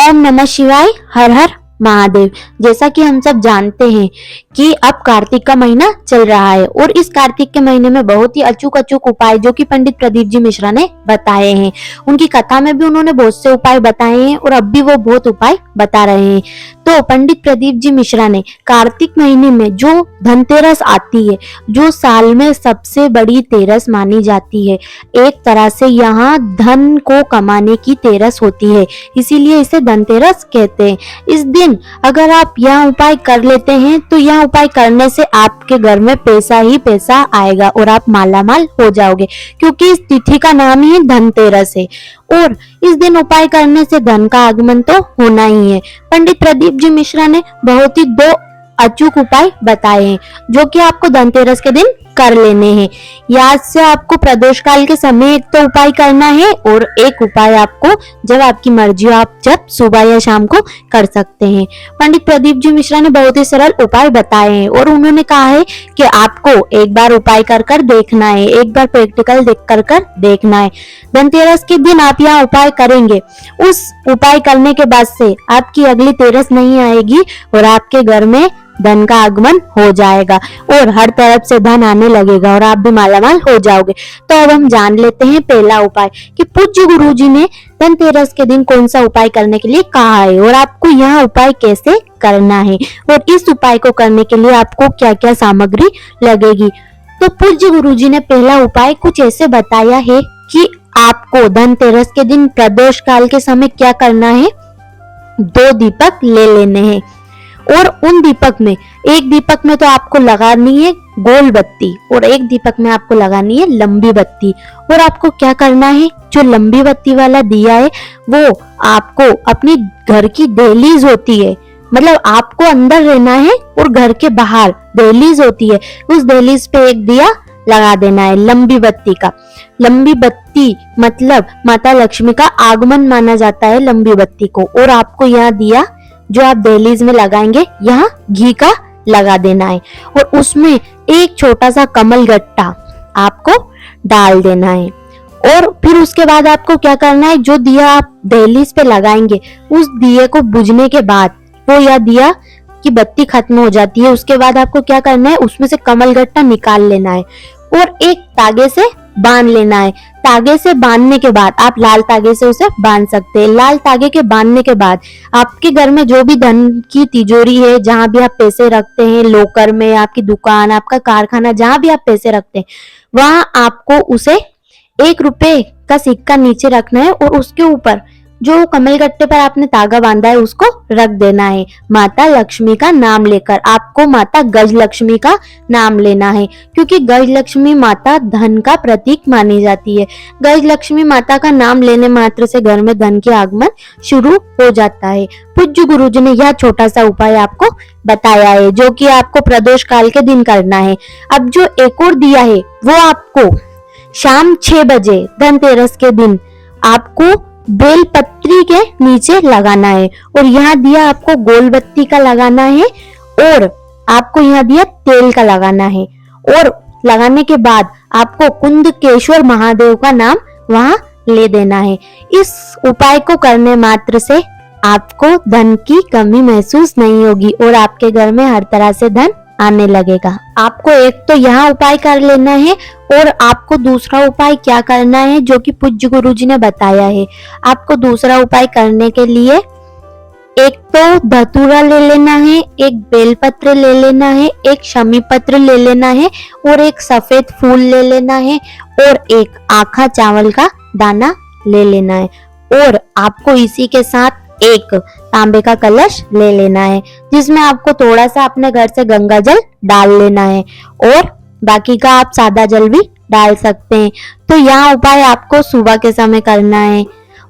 ओम नमः शिवाय, हर हर महादेव। जैसा कि हम सब जानते हैं कि अब कार्तिक का महीना चल रहा है और इस कार्तिक के महीने में बहुत ही अचूक अचूक उपाय जो कि पंडित प्रदीप जी मिश्रा ने बताए हैं। उनकी कथा में भी उन्होंने बहुत से उपाय बताए हैं और अब भी वो बहुत उपाय बता रहे हैं। तो पंडित प्रदीप जी मिश्रा ने कार्तिक महीने में जो धनतेरस आती है, जो साल में सबसे बड़ी तेरस मानी जाती है, एक तरह से यहाँ धन को कमाने की तेरस होती है, इसीलिए इसे धनतेरस कहते हैं। इस दिन अगर आप यह उपाय कर लेते हैं तो यह उपाय करने से आपके घर में पैसा ही पैसा आएगा और आप मालामाल हो जाओगे, क्योंकि इस तिथि का नाम ही धनतेरस है और इस दिन उपाय करने से धन का आगमन तो होना ही है। पंडित प्रदीप जी मिश्रा ने बहुत ही दो अचूक उपाय बताए हैं जो कि आपको धनतेरस के दिन कर लेने हैं। याद से आपको प्रदोष काल के समय एक तो उपाय करना है और एक उपाय आपको जब आपकी मर्जी हो आप जब सुबह या शाम को कर सकते हैं। पंडित प्रदीप जी मिश्रा ने बहुत ही सरल उपाय बताए हैं और उन्होंने कहा है कि आपको एक बार उपाय कर कर देखना है, एक बार प्रैक्टिकल देख कर देखना है। धनतेरस के दिन आप यह उपाय करेंगे, उस उपाय करने के बाद से आपकी अगली तेरस नहीं आएगी और आपके घर में धन का आगमन हो जाएगा और हर तरफ से धन आने लगेगा और आप भी मालामाल हो जाओगे। तो अब हम जान लेते हैं पहला उपाय कि पूज्य गुरुजी ने धनतेरस के दिन कौन सा उपाय करने के लिए कहा है और आपको यह उपाय कैसे करना है और इस उपाय को करने के लिए आपको क्या क्या सामग्री लगेगी। तो पूज्य गुरुजी ने पहला उपाय कुछ ऐसे बताया है कि आपको धनतेरस के दिन प्रदोष काल के समय क्या करना है, 2 दीपक ले लेने हैं और उन दीपक में एक दीपक में तो आपको लगानी है गोल बत्ती और एक दीपक में आपको लगानी है लंबी बत्ती। और आपको क्या करना है, जो लंबी बत्ती वाला दिया है वो आपको अपनी घर की दहलीज होती है, मतलब आपको अंदर रहना है और घर के बाहर दहलीज होती है, उस दहलीज पे एक दिया लगा देना है लंबी बत्ती का। लंबी बत्ती मतलब माता लक्ष्मी का आगमन माना जाता है लंबी बत्ती को। और आपको यह दिया जो आप दहलीज में लगाएंगे यहाँ घी का लगा देना है और उसमें एक छोटा सा कमल गट्टा आपको डाल देना है। और फिर उसके बाद आपको क्या करना है, जो दिया आप दहलीज पे लगाएंगे उस दिए को बुझने के बाद वो यह दिया की बत्ती खत्म हो जाती है, उसके बाद आपको क्या करना है, उसमें से कमल गट्टा निकाल लेना है और एक तागे से बांध लेना है। तागे से बांधने के बाद आप लाल तागे से उसे बांध सकते हैं। लाल तागे के बांधने के बाद आपके घर में जो भी धन की तिजोरी है, जहां भी आप पैसे रखते हैं, लोकर में, आपकी दुकान, आपका कारखाना, जहां भी आप पैसे रखते हैं, वहां आपको उसे 1 रुपए का सिक्का नीचे रखना है और उसके ऊपर जो कमल गट्टे पर आपने तागा बांधा है उसको रख देना है। माता लक्ष्मी का नाम लेकर आपको माता गज लक्ष्मी का नाम लेना है, क्योंकि गज लक्ष्मी माता धन का प्रतीक मानी जाती है। गज लक्ष्मी माता का नाम लेने मात्र से घर में धन के आगमन शुरू हो जाता है। पूज्य गुरुजी ने यह छोटा सा उपाय आपको बताया है जो कि आपको प्रदोष काल के दिन करना है। अब जो एक और दिया है वो आपको शाम 6 बजे धनतेरस के दिन आपको बेलपत्री के नीचे लगाना है और यहाँ दिया आपको गोल बत्ती का लगाना है और आपको यहाँ दिया तेल का लगाना है। और लगाने के बाद आपको कुंदकेश्वर महादेव का नाम वहां ले देना है। इस उपाय को करने मात्र से आपको धन की कमी महसूस नहीं होगी और आपके घर में हर तरह से धन आने लगेगा। आपको एक तो यहाँ उपाय कर लेना है और आपको दूसरा उपाय क्या करना है जो कि पूज्य गुरुजी ने बताया है। आपको दूसरा उपाय करने के लिए एक तो धतूरा ले लेना है, एक बेलपत्र ले लेना है, एक शमी पत्र ले लेना है और एक सफेद फूल ले लेना है और एक आखा चावल का दाना ले लेना है। और आपको इसी के साथ एक तांबे का कलश ले लेना है जिसमें आपको थोड़ा सा अपने घर से गंगा जल डाल लेना है और बाकी का आप सादा जल भी डाल सकते हैं। तो यह उपाय आपको सुबह के समय करना है।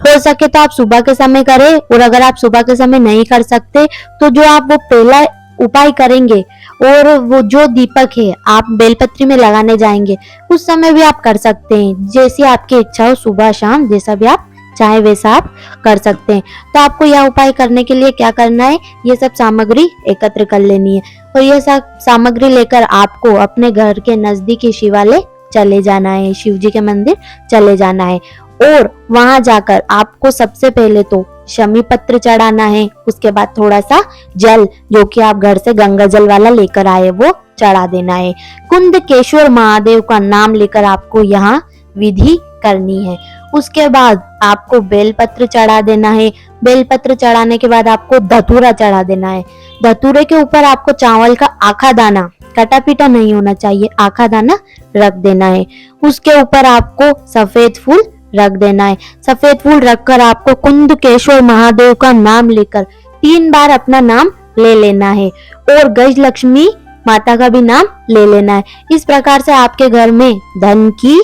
हो सके तो आप सुबह के समय करें और अगर आप सुबह के समय नहीं कर सकते तो जो आप वो पहला उपाय करेंगे और वो जो दीपक है आप बेलपत्री में लगाने जाएंगे उस समय भी आप कर सकते हैं। जैसी आपकी इच्छा हो, सुबह शाम जैसा भी आप चाहे वैसा आप कर सकते हैं। तो आपको यह उपाय करने के लिए क्या करना है, ये सब सामग्री एकत्र कर लेनी है और ये सब सामग्री लेकर आपको अपने घर के नजदीकी शिवालय चले जाना है, शिव जी के मंदिर चले जाना है और वहां जाकर आपको सबसे पहले तो शमी पत्र चढ़ाना है, उसके बाद थोड़ा सा जल जो कि आप घर से गंगा जल वाला लेकर आए वो चढ़ा देना है। कुंदकेश्वर महादेव का नाम लेकर आपको यहाँ विधि करनी है। उसके बाद आपको बेलपत्र चढ़ा देना है। बेलपत्र चढ़ाने के बाद आपको धतूरा चढ़ा देना है। धतूरे के ऊपर आपको चावल का आखा दाना, कटा पीटा नहीं होना चाहिए, आखा दाना रख देना है। उसके ऊपर आपको सफेद फूल रख देना है। सफेद फूल रखकर आपको कुंदकेश्वर महादेव का नाम लेकर 3 बार अपना नाम ले लेना है और गज लक्ष्मी माता का भी नाम ले लेना है। इस प्रकार से आपके घर में धन की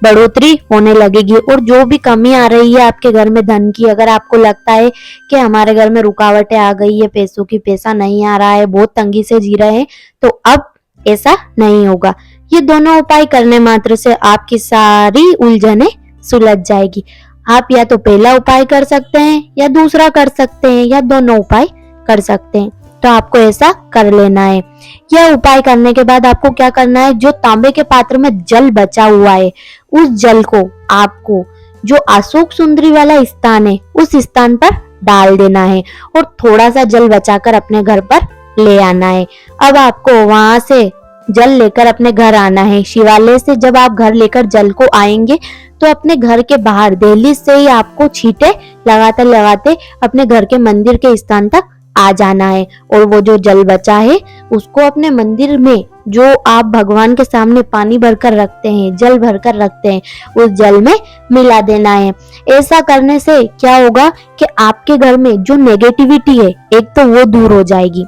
बढ़ोतरी होने लगेगी और जो भी कमी आ रही है आपके घर में धन की, अगर आपको लगता है कि हमारे घर में रुकावटें आ गई है, पैसों की पैसा नहीं आ रहा है, बहुत तंगी से जी रहे हैं, तो अब ऐसा नहीं होगा। ये दोनों उपाय करने मात्र से आपकी सारी उलझने सुलझ जाएगी। आप या तो पहला उपाय कर सकते हैं या दूसरा कर सकते हैं या दोनों उपाय कर सकते हैं, तो आपको ऐसा कर लेना है। यह उपाय करने के बाद आपको क्या करना है, जो तांबे के पात्र में जल बचा हुआ है उस जल को आपको जो अशोक सुंदरी वाला स्थान है उस स्थान पर डाल देना है और थोड़ा सा जल बचाकर अपने घर पर ले आना है। अब आपको वहां से जल लेकर अपने घर आना है। शिवालय से जब आप घर लेकर जल को आएंगे तो अपने घर के बाहर दहलीज से ही आपको छींटे लगाते लगाते अपने घर के मंदिर के स्थान तक आ जाना है और वो जो जल बचा है उसको अपने मंदिर में जो आप भगवान के सामने पानी भरकर रखते हैं, जल भरकर रखते हैं, उस जल में मिला देना है। ऐसा करने से क्या होगा कि आपके घर में जो नेगेटिविटी है एक तो वो दूर हो जाएगी,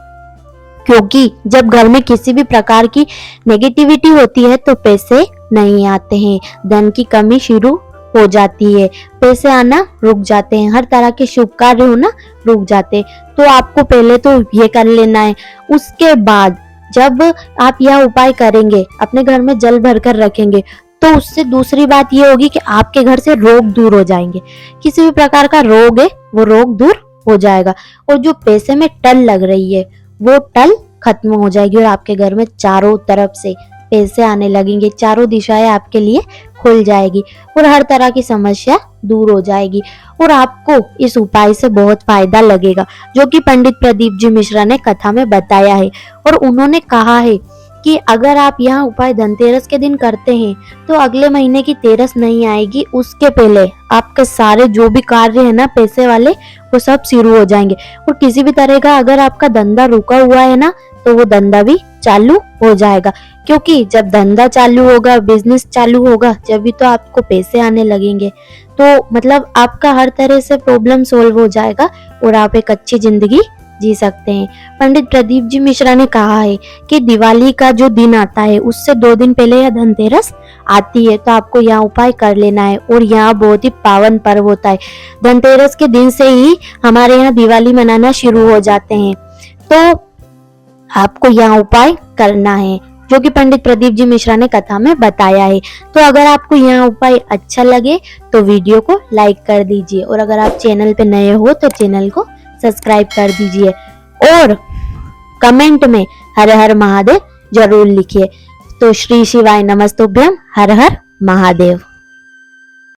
क्योंकि जब घर में किसी भी प्रकार की नेगेटिविटी होती है तो पैसे नहीं आते हैं, धन की कमी शुरू हो जाती है, पैसे आना रुक जाते हैं, हर तरह के शुभ कार्य होना रुक जाते हैं। तो आपको पहले तो ये कर लेना है। उसके बाद जब आप यह उपाय करेंगे, अपने घर में जल भरकर रखेंगे, तो उससे दूसरी बात ये होगी कि आपके घर से रोग दूर हो जाएंगे। किसी भी प्रकार का रोग है वो रोग दूर हो जाएगा और जो पैसे में टल लग रही है वो टल खत्म हो जाएगी और आपके घर में चारों तरफ से पैसे आने लगेंगे, चारों दिशाएं आपके लिए खुल जाएगी और हर तरह की समस्या दूर हो जाएगी और आपको इस उपाय से बहुत फायदा लगेगा, जो कि पंडित प्रदीप जी मिश्रा ने कथा में बताया है। और उन्होंने कहा है कि अगर आप यह उपाय धनतेरस के दिन करते हैं तो अगले महीने की तेरस नहीं आएगी, उसके पहले आपके सारे जो भी कार्य है ना पैसे वाले वो सब शुरू हो जाएंगे और किसी भी तरह का अगर आपका धंधा रुका हुआ है ना तो वो धंधा भी चालू हो जाएगा, क्योंकि जब धंधा चालू होगा, बिजनेस चालू होगा, जब भी तो आपको पैसे आने लगेंगे, तो मतलब आपका हर तरह से प्रॉब्लम सोल्व हो जाएगा और आप एक अच्छी जिंदगी जी सकते हैं। पंडित प्रदीप जी मिश्रा ने कहा है कि दिवाली का जो दिन आता है उससे 2 दिन पहले यह धनतेरस आती है, तो आपको यह उपाय कर लेना है और यहाँ बहुत ही पावन पर्व होता है। धनतेरस के दिन से ही हमारे यहाँ दिवाली मनाना शुरू हो जाते हैं, तो आपको यह उपाय करना है जो कि पंडित प्रदीप जी मिश्रा ने कथा में बताया है। तो अगर आपको यह उपाय अच्छा लगे तो वीडियो को लाइक कर दीजिए और अगर आप चैनल पे नए हो तो चैनल को सब्सक्राइब कर दीजिए और कमेंट में हर हर महादेव जरूर लिखिए। तो श्री शिवाय नमस्तुभ्यम, हर हर महादेव।